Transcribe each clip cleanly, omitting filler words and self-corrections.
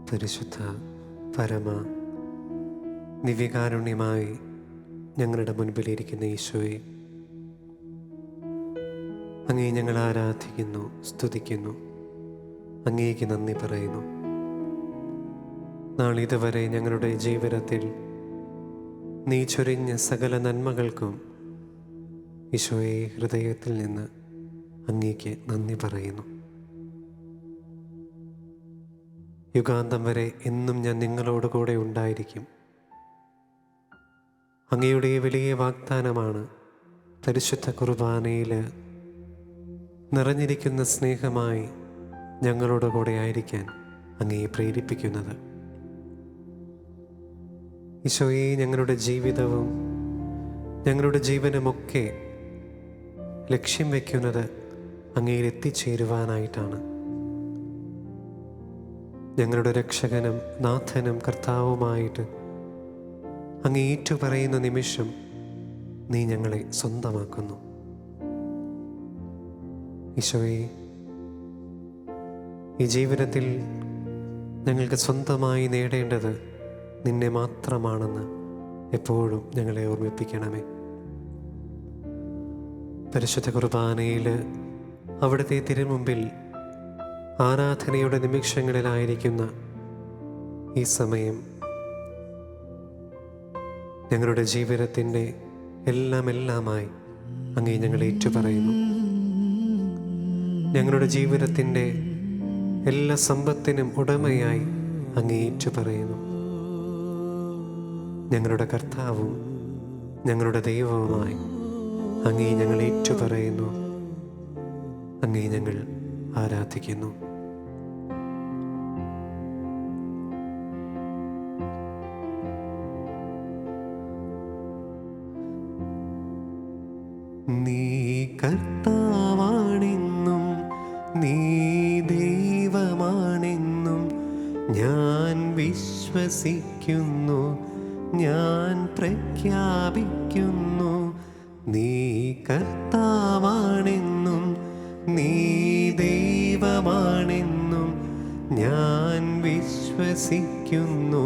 പരിശുദ്ധ പരമ ദിവ്യകാരുണ്യമായി ഞങ്ങളുടെ മുൻപിലിരിക്കുന്ന ഈശോയെ, അങ്ങേ ഞങ്ങൾ ആരാധിക്കുന്നു, സ്തുതിക്കുന്നു, അങ്ങേക്ക് നന്ദി പറയുന്നു. നാളിതുവരെ ഞങ്ങളുടെ ജീവിതത്തിൽ നീ ചൊരിഞ്ഞ സകല നന്മകൾക്കും ഈശോയെ ഹൃദയത്തിൽ നിന്ന് അങ്ങേക്ക് നന്ദി പറയുന്നു. യുഗാന്തം വരെ എന്നും ഞാൻ നിങ്ങളോട് കൂടെ ഉണ്ടായിരിക്കും. അങ്ങയുടെ വലിയ വാഗ്ദാനമാണ് പരിശുദ്ധ കുർബാനയിൽ നിറഞ്ഞിരിക്കുന്ന സ്നേഹമായി ഞങ്ങളോട് കൂടെ ആയിരിക്കാൻ അങ്ങയെ പ്രേരിപ്പിക്കുന്നത്. ഈശോയെ, ഞങ്ങളുടെ ജീവിതവും ഞങ്ങളുടെ ജീവനുമൊക്കെ ലക്ഷ്യം വയ്ക്കുന്നത് അങ്ങയിൽ എത്തിച്ചേരുവാനായിട്ടാണ്. ഞങ്ങളുടെ രക്ഷകനും നാഥനും കർത്താവുമായിട്ട് അങ്ങ് ഏറ്റുപറയുന്ന നിമിഷം നീ ഞങ്ങളെ സ്വന്തമാക്കുന്നു. ഈശോയെ, ഈ ജീവിതത്തിൽ ഞങ്ങൾക്ക് സ്വന്തമായി നേടേണ്ടത് നിന്നെ മാത്രമാണെന്ന് എപ്പോഴും ഞങ്ങളെ ഓർമ്മിപ്പിക്കണമേ. പരിശുദ്ധ കുർബാനയിൽ അവിടുത്തെ തിരുമുമ്പിൽ ആരാധനയുടെ നിമിഷങ്ങളിലായിരിക്കുന്ന ഈ സമയം ഞങ്ങളുടെ ജീവിതത്തിൻ്റെ എല്ലാമായി അങ്ങേ ഞങ്ങൾ ഏറ്റുപറയുന്നു. ഞങ്ങളുടെ ജീവിതത്തിൻ്റെ എല്ലാ സമ്പത്തിനും ഉടമയായി അങ്ങേ ഏറ്റുപറയുന്നു. ഞങ്ങളുടെ കർത്താവും ഞങ്ങളുടെ ദൈവവുമായി അങ്ങേ ഞങ്ങൾ ഏറ്റുപറയുന്നു. അങ്ങേ ഞങ്ങൾ ആരാധിക്കുന്നു. നീ കർത്താവാണെന്നും നീ ദൈവമാണെന്നും ഞാൻ വിശ്വസിക്കുന്നു, ഞാൻ പ്രഖ്യാപിക്കുന്നു. നീ കർത്താവാണെന്നും നീ ദൈവമാണെന്നും ഞാൻ വിശ്വസിക്കുന്നു,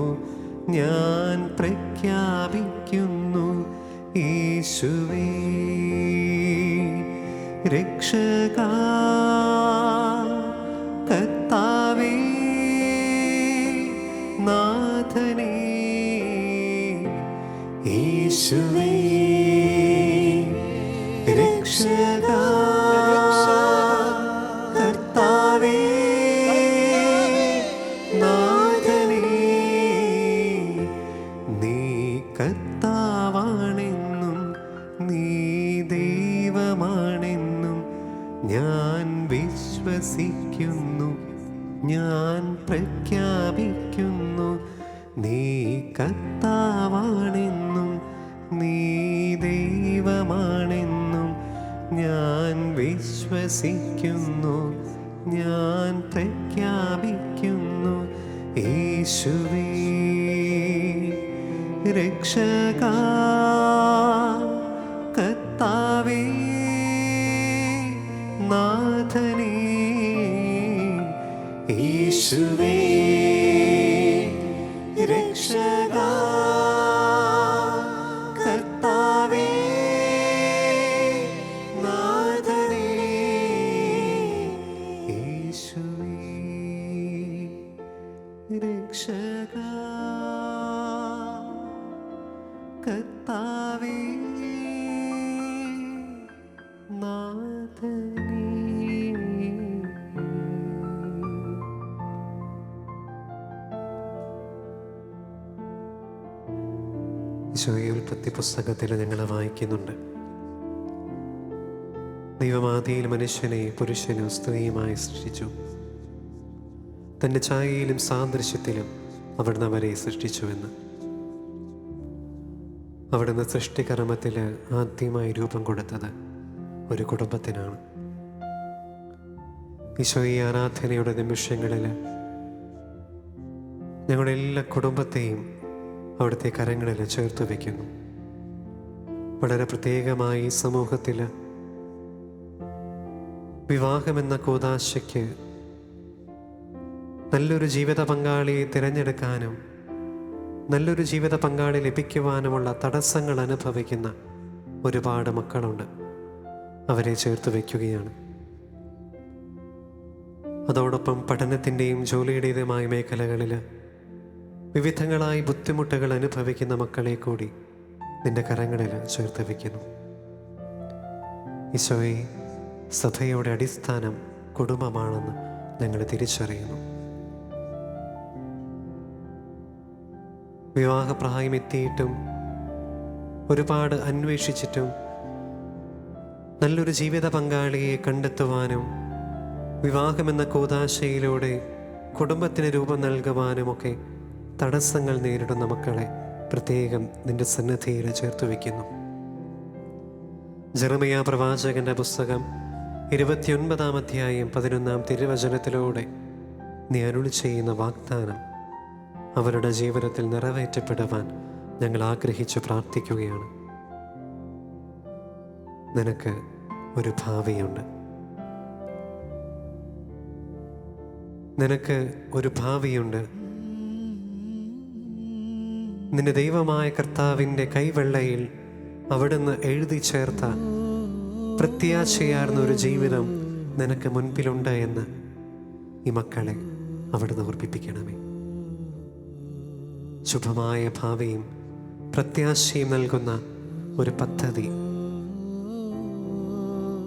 ഞാൻ പ്രഖ്യാപിക്കുന്നു. യേശുവേ രക്ഷകാ, കർത്താവേ നാഥനേ. യേശുവേ രക്ഷകാ, കർത്താവേ നാഥനേ. നീ കർത്താവാണെന്നും നീ ദൈവമാണെന്നും ഞാൻ വിശ്വസിക്കുന്നു, ഞാൻ പ്രഖ്യാപിക്കുന്നു. നീ കർത്താവാണെന്നും നീ ദൈവമാണെന്നും ഞാൻ വിശ്വസിക്കുന്നു, ഞാൻ പ്രഖ്യാപിക്കുന്നു. യേശുവേ രക്ഷകാ, കർത്താവേ നാഥനേ. യേശുവേ രക്ഷകാ, കർത്താവേ നാഥനേ. യേശുവേ രക്ഷകാ, കർത്താവേ നാഥനേ. ഈശോയെ ഉൽപ്പത്തി പുസ്തകത്തിൽ ഞങ്ങൾ വായിക്കുന്നുണ്ട്, ദൈവമാദിയിൽ മനുഷ്യനെ പുരുഷനും സ്ത്രീയുമായി സൃഷ്ടിച്ചു. തൻ്റെ ഛായയിലും സാദൃശ്യത്തിലും അവിടുന്ന് അവരെ സൃഷ്ടിച്ചുവെന്ന്. അവിടുന്ന് സൃഷ്ടികർമ്മത്തിൽ ആദ്യമായി രൂപം കൊടുത്തത് ഒരു കുടുംബത്തിനാണ്. ഈശോയെ ആരാധനയുടെ നിമിഷങ്ങളിൽ ഞങ്ങളുടെ എല്ലാ കുടുംബത്തെയും അവിടുത്തെ കരങ്ങളിൽ ചേർത്ത് വയ്ക്കുന്നു. വളരെ പ്രത്യേകമായി സമൂഹത്തിൽ വിവാഹമെന്ന കൂദാശയ്ക്ക് നല്ലൊരു ജീവിത പങ്കാളിയെ തിരഞ്ഞെടുക്കാനും നല്ലൊരു ജീവിത പങ്കാളി ലഭിക്കുവാനുമുള്ള തടസ്സങ്ങൾ അനുഭവിക്കുന്ന ഒരുപാട് മക്കളുണ്ട്. അവരെ ചേർത്ത് വയ്ക്കുകയാണ്. അതോടൊപ്പം പഠനത്തിൻ്റെയും ജോലിയുടേതുമായ മേഖലകളിൽ വിവിധങ്ങളായി ബുദ്ധിമുട്ടുകൾ അനുഭവിക്കുന്ന മക്കളെ കൂടി നിന്റെ കരങ്ങളിൽ ചേർത്ത് വയ്ക്കുന്നു. ഈശോയെ, സഭയുടെ അടിസ്ഥാനം കുടുംബമാണെന്ന് ഞങ്ങൾ തിരിച്ചറിയുന്നു. വിവാഹപ്രായമെത്തിയിട്ടും ഒരുപാട് അന്വേഷിച്ചിട്ടും നല്ലൊരു ജീവിത പങ്കാളിയെ കണ്ടെത്തുവാനും വിവാഹമെന്ന കൂദാശയിലൂടെ കുടുംബത്തിന് രൂപം നൽകുവാനുമൊക്കെ തടസ്സങ്ങൾ നേരിടുന്ന മക്കളെ പ്രത്യേകം നിന്റെ സന്നിധിയിൽ ചേർത്ത് വയ്ക്കുന്നു. ജെറമിയ പ്രവാചകന്റെ പുസ്തകം 29-ാം അധ്യായം 11-ാം തിരുവചനത്തിലൂടെ നീ അരുളി ചെയ്യുന്ന വാഗ്ദാനം അവരുടെ ജീവിതത്തിൽ നിറവേറ്റപ്പെടുവാൻ ഞങ്ങൾ ആഗ്രഹിച്ചു പ്രാർത്ഥിക്കുകയാണ്. നിനക്ക് ഒരു ഭാവിയുണ്ട്. നിനക്ക് ഒരു ഭാവിയുണ്ട്. നിന്റെ ദൈവമായ കർത്താവിൻ്റെ കൈവെള്ളയിൽ അവിടുന്ന് എഴുതി ചേർത്ത പ്രത്യാശയാർന്ന ഒരു ജീവിതം നിനക്ക് മുൻപിലുണ്ട് എന്ന് ഈ മക്കളെ അവിടുന്ന് ഓർമ്മിപ്പിക്കണമേ. ശുഭമായ ഭാവിയും പ്രത്യാശയും നൽകുന്ന ഒരു പദ്ധതി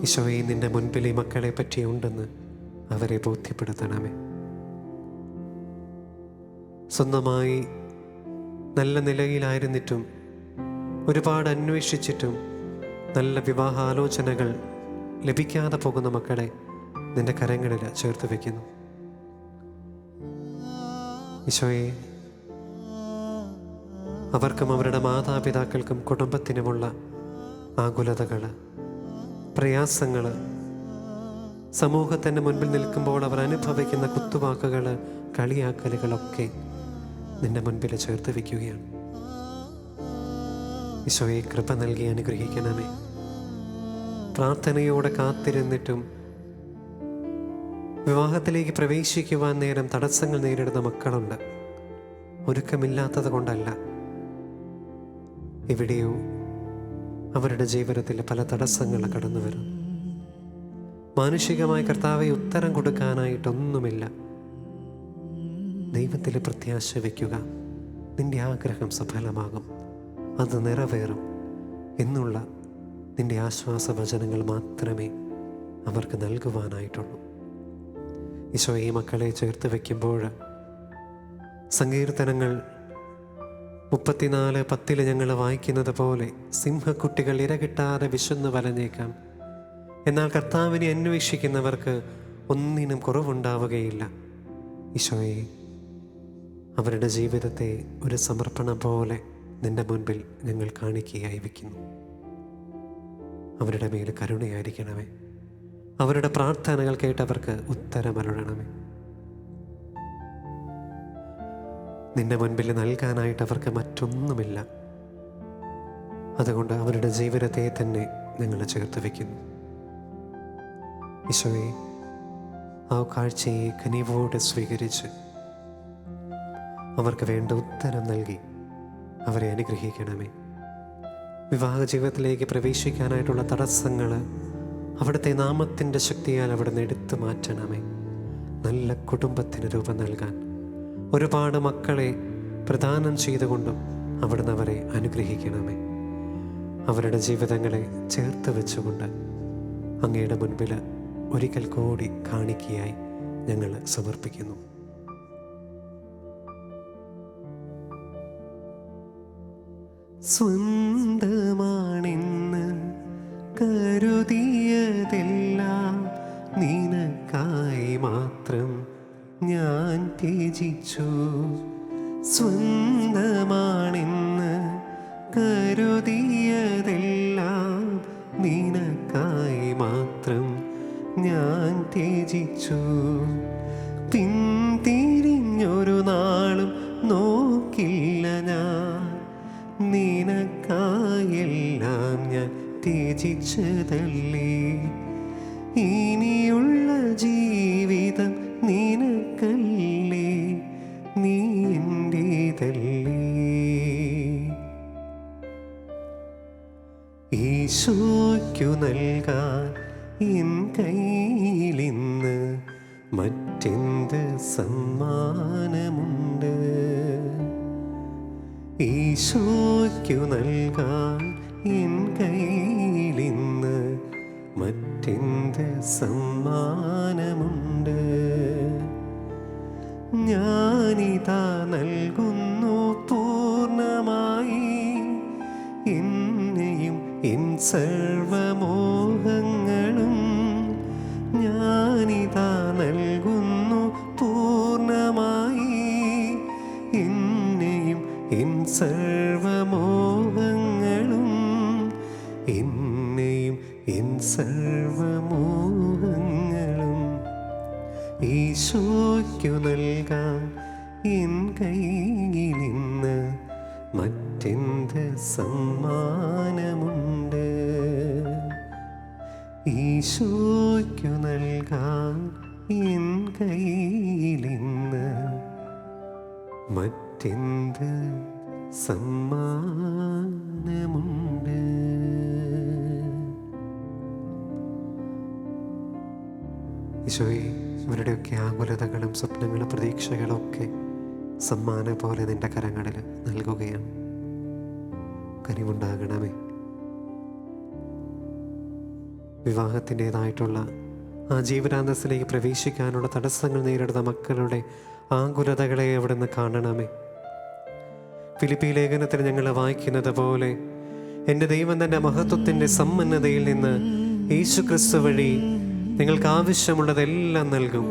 ഈശോയെ നിന്റെ മുൻപിൽ ഈ മക്കളെ പറ്റി ഉണ്ടെന്ന് അവരെ ബോധ്യപ്പെടുത്തണമേ. സ്വന്തമായി നല്ല നിലയിലായിരുന്നിട്ടും ഒരുപാട് അന്വേഷിച്ചിട്ടും നല്ല വിവാഹാലോചനകൾ ലഭിക്കാതെ പോകുന്ന മക്കളെ നിന്റെ കരങ്ങളിൽ ചേർത്ത് വയ്ക്കുന്നു. ഈശോയെ, അവർക്കും അവരുടെ മാതാപിതാക്കൾക്കും കുടുംബത്തിനുമുള്ള ആകുലതകൾ, പ്രയാസങ്ങൾ, സമൂഹത്തിൻ്റെ മുൻപിൽ നിൽക്കുമ്പോൾ അവർ അനുഭവിക്കുന്ന കുത്തുവാക്കുകൾ, കളിയാക്കലുകളൊക്കെ നിന്റെ മുൻപിൽ ചേർത്ത് വയ്ക്കുകയാണ്. ഈശോയെ, കൃപ നൽകി അനുഗ്രഹിക്കണമേ. പ്രാർത്ഥനയോടെ കാത്തിരുന്നിട്ടും വിവാഹത്തിലേക്ക് പ്രവേശിക്കുവാൻ നേരം തടസ്സങ്ങൾ നേരിടുന്ന മക്കളുണ്ട്. ഒരുക്കമില്ലാത്തത് കൊണ്ടല്ല, എവിടെയോ അവരുടെ ജീവിതത്തിൽ പല തടസ്സങ്ങൾ കടന്നു വരും. മാനുഷികമായ കർത്താവെ ഉത്തരം കൊടുക്കാനായിട്ടൊന്നുമില്ല. ദൈവത്തിൽ പ്രത്യാശ വയ്ക്കുക. നിന്റെ ആഗ്രഹം സഫലമാകും, അത് നിറവേറും എന്നുള്ള നിന്റെ ആശ്വാസവചനങ്ങൾ മാത്രമേ അവർക്ക് നൽകുവാനായിട്ടുള്ളൂ. ഈശോ, ഈ മക്കളെ ചേർത്ത് വയ്ക്കുമ്പോൾ സങ്കീർത്തനങ്ങൾ 34:10 ഞങ്ങൾ വായിക്കുന്നത് പോലെ സിംഹക്കുട്ടികൾ ഇരകിട്ടാതെ വിശന്നു വലഞ്ഞേക്കാം, എന്നാൽ കർത്താവിനെ അന്വേഷിക്കുന്നവർക്ക് ഒന്നിനും കുറവുണ്ടാവുകയില്ല. ഈശോയെ, അവരുടെ ജീവിതത്തെ ഒരു സമർപ്പണം പോലെ നിന്റെ മുൻപിൽ ഞങ്ങൾ കാണിക്കുകയായി വയ്ക്കുന്നു. അവരുടെ മേൽ കരുണയായിരിക്കണമേ. അവരുടെ പ്രാർത്ഥനകൾ കേട്ടവർക്ക് ഉത്തരമരുളണമേ. നിന്റെ മുൻപിൽ നൽകാനായിട്ട് അവർക്ക് മറ്റൊന്നുമില്ല. അതുകൊണ്ട് അവരുടെ ജീവിതത്തെ തന്നെ ഞങ്ങൾ ചേർത്ത് വയ്ക്കുന്നു. ഈശോയെ, ആ കാഴ്ചയെ കനിവോടെ സ്വീകരിച്ച് അവർക്ക് വേണ്ട ഉത്തരം നൽകി അവരെ അനുഗ്രഹിക്കണമേ. വിവാഹ ജീവിതത്തിലേക്ക് പ്രവേശിക്കാനായിട്ടുള്ള തടസ്സങ്ങൾ അവിടുത്തെ നാമത്തിൻ്റെ ശക്തിയാൽ അവിടുന്ന് എടുത്തു മാറ്റണമേ. നല്ല കുടുംബത്തിന് രൂപം നൽകാൻ ഒരുപാട് മക്കളെ പ്രദാനം ചെയ്തുകൊണ്ടും അവിടുന്ന് അവരെ അനുഗ്രഹിക്കണമേ. അവരുടെ ജീവിതങ്ങളെ ചേർത്ത് വെച്ചുകൊണ്ട് അങ്ങയുടെ മുൻപിൽ ഒരിക്കൽ കൂടി കാണിക്കയായി ഞങ്ങൾ സമർപ്പിക്കുന്നു. സ്വന്തമാണെന്ന് കരുതിയതെല്ലാം നിനക്കായി മാത്രം ഞാൻ ത്യജിച്ചു. സ്വന്തമാണെന്ന് കരുതിയതെല്ലാം നിനക്കായി മാത്രം ഞാൻ ത്യജിച്ചു. പിന്തിരിഞ്ഞൊരു നാളും നോക്കില്ല ഞാൻ, നിനക്കായെല്ലാം ഞാൻ ത്യജിച്ചതല്ലേ. ഇനിയുള്ള ജീവിതം നിനക്കല്ലേ, നീ എൻ്റേതല്ലേ. ഈശോയ്ക്കു നൽകാൻ എൻ കയ്യിലിന്ന് മറ്റെന്ത് സമ്മാനമുണ്ട്. ഈശോയ്ക്കു നൽകാൻ എൻ കയ്യിലിന്ന് മറ്റെന്ത് സമ്മാനമുണ്ട്. ഞാനിതാ നൽകുന്നു പൂർണ്ണമായി എന്നെയും എൻ സർവമോഹങ്ങളും. ഞാനിതാ നൽകുന്നു പൂർണ്ണമായി എന്നെയും എൻ സർവമോഹങ്ങളും. എന്നെയും എൻ സർവമോഹങ്ങളും ഈശോയ്ക്കു നൽകാൻ എൻ കയ്യിലിന്ന് മറ്റെന്ത് സമ്മാനമുണ്ട്. ഈശോയ്ക്കു നൽകാൻ എൻ കയ്യിലിന്ന് മറ്റെന്ത് സമ്മാനമുണ്ട്? ഈശോയെ, ഇവരുടെയൊക്കെ ആകുലതകളും സ്വപ്നങ്ങളും പ്രതീക്ഷകളും ഒക്കെ സമ്മാനം പോലെ നിന്റെ കരങ്ങളിൽ നൽകുകയാണ്. കനിവുണ്ടാകണമേ. വിവാഹത്തിൻ്റെതായിട്ടുള്ള ആ ജീവനാന്തസ്സിലേക്ക് പ്രവേശിക്കാനുള്ള തടസ്സങ്ങൾ നേരിടുന്ന മക്കളുടെ ആകുലതകളെ അവിടുന്ന് കാണണമേ. ഫിലിപ്പി ലേഖനത്തിൽ ഞങ്ങൾ വായിക്കുന്നത് പോലെ എൻ്റെ ദൈവം തൻ്റെ മഹത്വത്തിൻ്റെ സമ്പന്നതയിൽ നിന്ന് യേശു ക്രിസ്തു വഴി നിങ്ങൾക്ക് ആവശ്യമുള്ളതെല്ലാം നൽകും.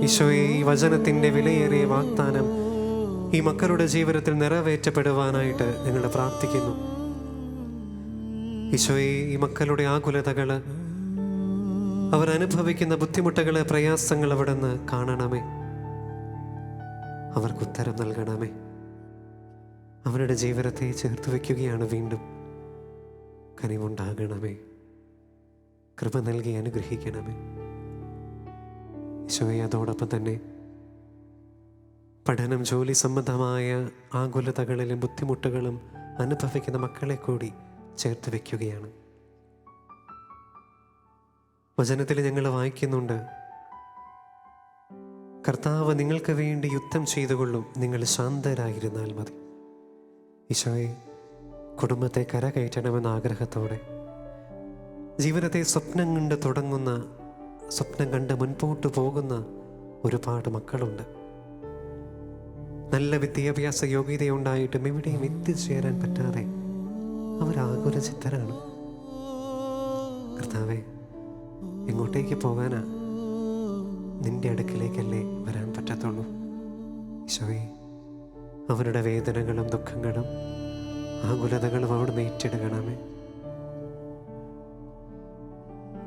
ഈശോയെ, ഈ വചനത്തിൻ്റെ വിലയേറിയ വാഗ്ദാനം ഈ മക്കളുടെ ജീവിതത്തിൽ നിറവേറ്റപ്പെടുവാനായിട്ട് ഞങ്ങൾ പ്രാർത്ഥിക്കുന്നു. ഈശോയെ, ഈ മക്കളുടെ ആകുലതകൾ, അവരനുഭവിക്കുന്ന ബുദ്ധിമുട്ടുകൾ, പ്രയാസങ്ങൾ അവിടുന്ന് കാണണമേ. അവർക്ക് ഉത്തരം നൽകണമേ. അവരുടെ ജീവിതത്തെ ചേർത്ത് വയ്ക്കുകയാണ് വീണ്ടും. കനിവുണ്ടാകണമേ. കൃപ നൽകി അനുഗ്രഹിക്കണമേ. ഈശോയെ, അതോടൊപ്പം തന്നെ പഠനം, ജോലി സംബന്ധമായ ആകുലതകളിലും ബുദ്ധിമുട്ടുകളും അനുഭവിക്കുന്ന മക്കളെ കൂടി ചേർത്ത് വയ്ക്കുകയാണ്. വചനത്തിൽ ഞങ്ങൾ വായിക്കുന്നുണ്ട്, കർത്താവ് നിങ്ങൾക്ക് വേണ്ടി യുദ്ധം ചെയ്തുകൊള്ളും, നിങ്ങൾ ശാന്തരായിരുന്നാൽ മതി. ഈശോയെ, കുടുംബത്തെ കരകയറ്റണമെന്ന ആഗ്രഹത്തോടെ ജീവിതത്തെ സ്വപ്നം കണ്ട് തുടങ്ങുന്ന, സ്വപ്നം കണ്ട് മുൻപോട്ട് പോകുന്ന ഒരുപാട് മക്കളുണ്ട്. നല്ല വിദ്യാഭ്യാസ യോഗ്യതയുണ്ടായിട്ടും എവിടെയും എത്തിച്ചേരാൻ പറ്റാതെ അവരാകുലചിത്തരാണ്. കർത്താവേ, എങ്ങോട്ടേക്ക് പോകാനാ? നിന്റെ അടുക്കിലേക്കല്ലേ വരാൻ പറ്റത്തുള്ളൂ. ഈശോയെ, അവരുടെ വേദനകളും ദുഃഖങ്ങളും ആകുലതകളും അവിടുന്ന് ഏറ്റെടുക്കണമേ.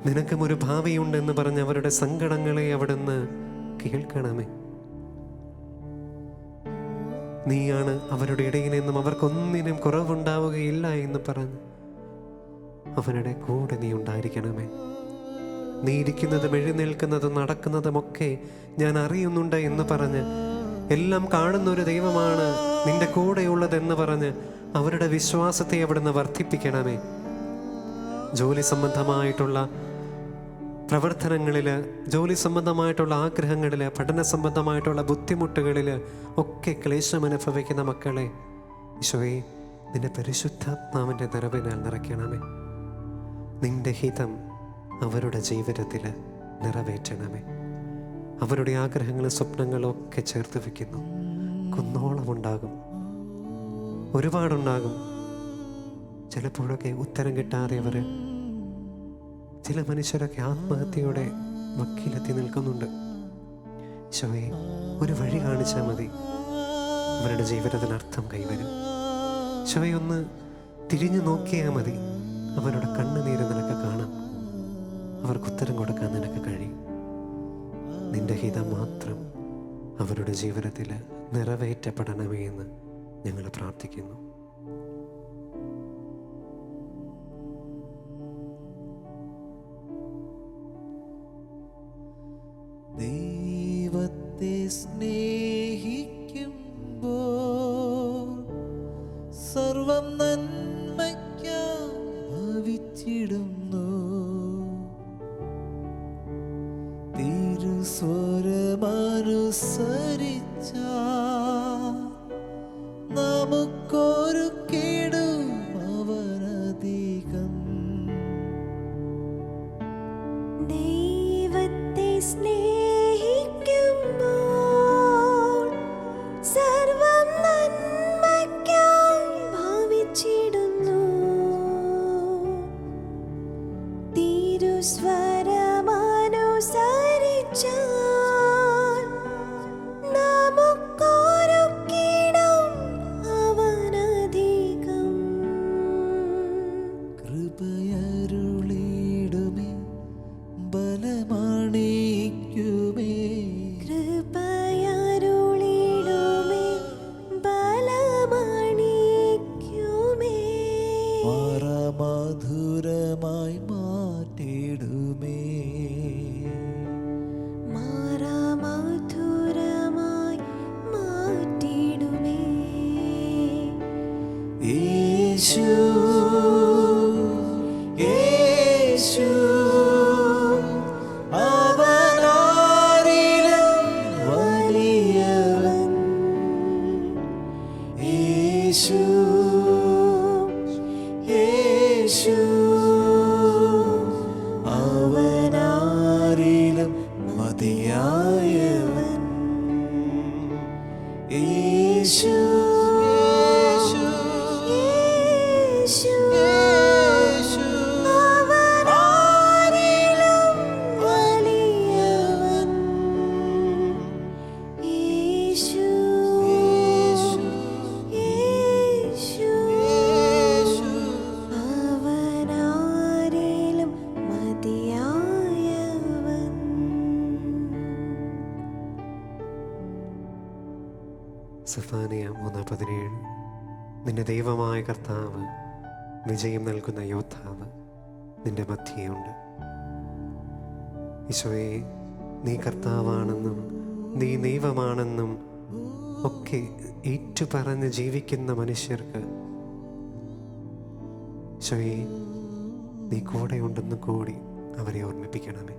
നിനക്കും ഒരു ഭാവിയുണ്ടെന്ന് പറഞ്ഞ് അവരുടെ സങ്കടങ്ങളെ അവിടുന്ന് കേൾക്കണമേ. നീയാണ് അവരുടെ ഇടയിൽ നിന്നും അവർക്കൊന്നിനും കുറവുണ്ടാവുകയില്ല എന്ന് പറഞ്ഞ് അവരുടെ കൂടെ നീ ഉണ്ടായിരിക്കണമേ. നീ ഇരിക്കുന്നതും എഴുന്നേൽക്കുന്നതും നടക്കുന്നതുമൊക്കെ ഞാൻ അറിയുന്നുണ്ട് എന്ന് പറഞ്ഞ്, എല്ലാം കാണുന്ന ഒരു ദൈവമാണ് നിന്റെ കൂടെയുള്ളതെന്ന് പറഞ്ഞ് അവരുടെ വിശ്വാസത്തെ അവിടുന്ന് വർദ്ധിപ്പിക്കണമേ. ജോലി സംബന്ധമായിട്ടുള്ള പ്രവർത്തനങ്ങളിൽ, ജോലി സംബന്ധമായിട്ടുള്ള ആഗ്രഹങ്ങളിൽ, പഠന സംബന്ധമായിട്ടുള്ള ബുദ്ധിമുട്ടുകളിൽ ഒക്കെ ക്ലേശം അനുഭവിക്കുന്ന മക്കളെ ഈശോയെ, നിന്റെ പരിശുദ്ധാത്മാവിൻ്റെ നിറവിനാൽ നിറയ്ക്കണമേ. നിന്റെ ഹിതം അവരുടെ ജീവിതത്തിൽ നിറവേറ്റണമേ. അവരുടെ ആഗ്രഹങ്ങളും സ്വപ്നങ്ങളും ഒക്കെ ചേർത്ത് വയ്ക്കുന്നു. കുന്നോളം ഉണ്ടാകും, ഒരുപാടുണ്ടാകും. ചിലപ്പോഴൊക്കെ ഉത്തരം കിട്ടാതെ അവർ, ചില മനുഷ്യരൊക്കെ ആത്മഹത്യയുടെ വക്കീലെത്തി നിൽക്കുന്നുണ്ട്. ഈശോയെ, ഒരു വഴി കാണിച്ചാൽ മതി, അവരുടെ ജീവിതത്തിന് അർത്ഥം കൈവരും. ഈശോയെ, ഒന്ന് തിരിഞ്ഞു നോക്കിയാൽ മതി, അവരുടെ കണ്ണുനീര് നിനക്ക് കാണാം. അവർക്ക് ഉത്തരം കൊടുക്കാൻ നിനക്ക് കഴിയും. നിന്റെ ഹിതം മാത്രം അവരുടെ ജീവിതത്തിൽ നിറവേറ്റപ്പെടണമേ എന്ന് ഞങ്ങൾ പ്രാർത്ഥിക്കുന്നു. ദൈവത്തെ സ്നേഹിക്കുമ്പോൾ സർവം നന്മയ്ക്കായി ഭവിച്ചിടുന്നു. തിരുസ്വരമനുസരിച്ച നമുക്കൊരു കേടും അവനധികം. ദൈവത്തെ സ്നേഹിക്കുമ്പോൾ സർവം നന്മയ്ക്കായി ഭവിച്ചിടുന്നു. തിരുസ്വരമനുസരിച്ചാൽ നമുക്കൊരു കേടും അവനധികം. കൃപയരുളിടുമേ, ബലമണിക്കുമേ, കൃപയരുളിടുമേ, ബലമണിക്കുമേ. മധുരമായി മാറ്റിടുമേ. യേശു അവനാരിലും വലിയവൻ. യേശു യേശു അവനാരിലും മതിയായവൻ. യേശു യേശു അവനാരിലും വലിയവൻ. യേശു യേശു അവനാരിലും മതിയായവൻ. സഫാനിയ 3:17 നിന്റെ ദൈവമായ കർത്താവ് വിജയം നൽകുന്ന യോദ്ധാവ് നിന്റെ മധ്യയുണ്ട്. ഈശോയെ, നീ കർത്താവാണെന്നും നീ ദൈവമാണെന്നും ഒക്കെ ഏറ്റുപറഞ്ഞ് ജീവിക്കുന്ന മനുഷ്യർക്ക് ഈശോയെ, നീ കൂടെയുണ്ടെന്ന് കൂടി അവരെ ഓർമ്മിപ്പിക്കണമേ.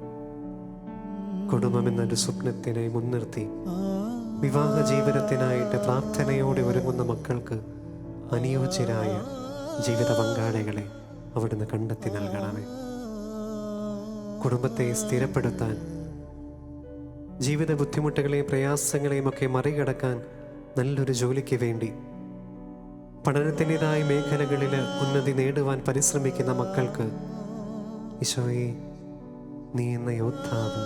കുടുംബമെന്നൊരു സ്വപ്നത്തിനെ മുൻനിർത്തി വിവാഹ ജീവിതത്തിനായിട്ട് പ്രാർത്ഥനയോടെ ഒരുങ്ങുന്ന മക്കൾക്ക് അനുയോജ്യരായ ജീവിത പങ്കാളികളെ അവിടുന്ന് കണ്ടെത്തി നൽകണമേ. കുടുംബത്തെ സ്ഥിരപ്പെടുത്താൻ, ജീവിത ബുദ്ധിമുട്ടുകളെയും പ്രയാസങ്ങളെയും ഒക്കെ മറികടക്കാൻ നല്ലൊരു ജോലിക്ക് വേണ്ടി പഠനത്തിൻ്റെതായ മേഖലകളിൽ ഉന്നതി നേടുവാൻ പരിശ്രമിക്കുന്ന മക്കൾക്ക് ഈശോയെ, നീ എന്ന യോദ്ധാവ്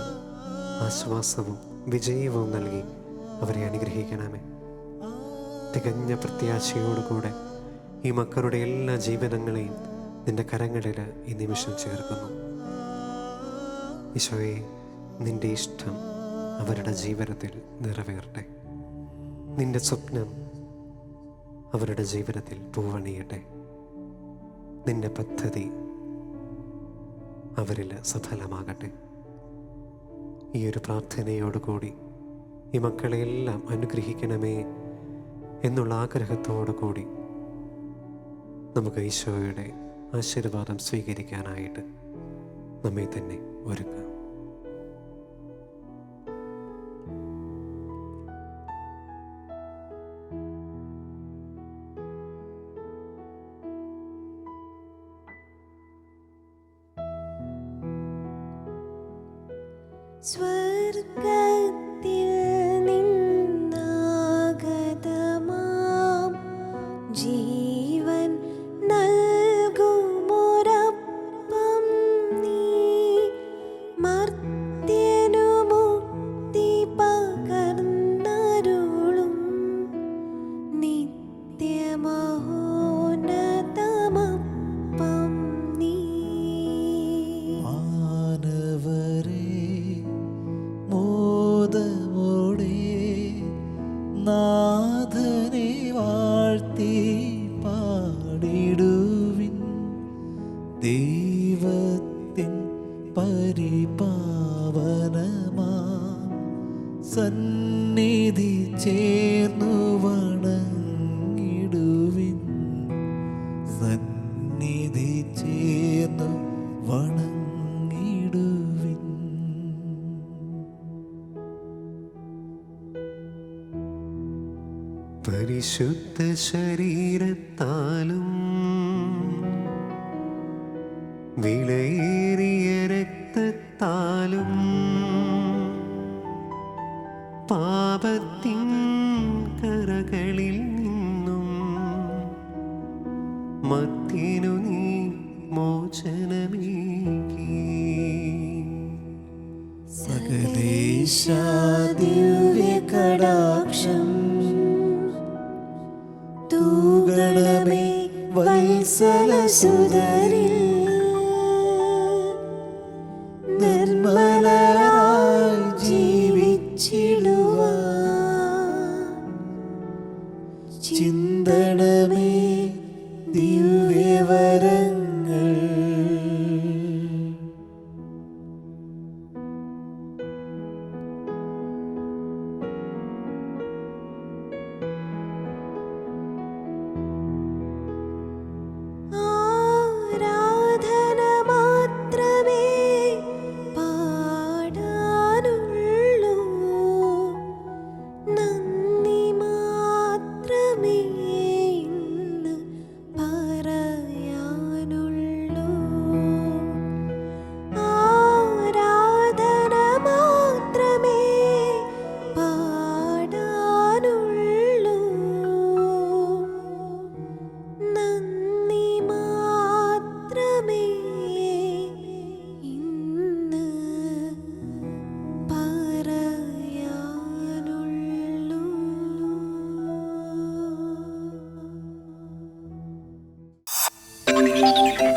ആശ്വാസവും വിജയവും നൽകി അവരെ അനുഗ്രഹിക്കണമേ. തികഞ്ഞ പ്രത്യാശയോടുകൂടെ ഈ മക്കളുടെ എല്ലാ ജീവനങ്ങളെയും നിന്റെ കരങ്ങളിൽ ഈ നിമിഷം ചേർക്കുന്നു. ഈശോയെ, നിന്റെ ഇഷ്ടം അവരുടെ ജീവിതത്തിൽ നിറവേറട്ടെ. നിന്റെ സ്വപ്നം അവരുടെ ജീവിതത്തിൽ പൂവണിയട്ടെ. നിന്റെ പദ്ധതി അവരിൽ സഫലമാകട്ടെ. ഈ ഒരു പ്രാർത്ഥനയോടുകൂടി ഈ മക്കളെയെല്ലാം അനുഗ്രഹിക്കണമേ എന്നുള്ള ആഗ്രഹത്തോടു കൂടി നമുക്ക് ഈശോയുടെ ആശീർവാദം സ്വീകരിക്കാനായിട്ട് നമ്മെ തന്നെ ഒരുക്കാം. സ്വർഗത്തിൽ നിന്നാഗതമാം ജീവൻ നൽകുമൊരപ്പം നീ മർത്യനു മുക്തി പകർന്നരുളും നിത്യമഹോന്നതമപ്പം നീ. മാനവരെ മോദമോടെ നാഥനെ വാഴ്ത്തി പാടിടുവിൻ. ദൈവത്തിൻ പരിപാവനമാ സന്നിധി ചേർന്നു വണങ്ങിടുവിൻ. സന്നിധി ചേർന്നു വണങ്ങിടുവിൻ. പരിശുദ്ധ ശരീരത്താലും വിലയേറിയ രക്തത്താലും പാപത്തിൻ കറകളിൽ നിന്നും മത്തിനു നീ മോചനമേകി. സകലേശാ ദിവ്യകടാക്ഷം തൂഗണമേ വത്സലസുതരിൽ. നിർമ്മലരായി ജീവിച്ചിടുവാൻ ചിന്തണമേ ദിവ്യവരങ്ങൾ. നീ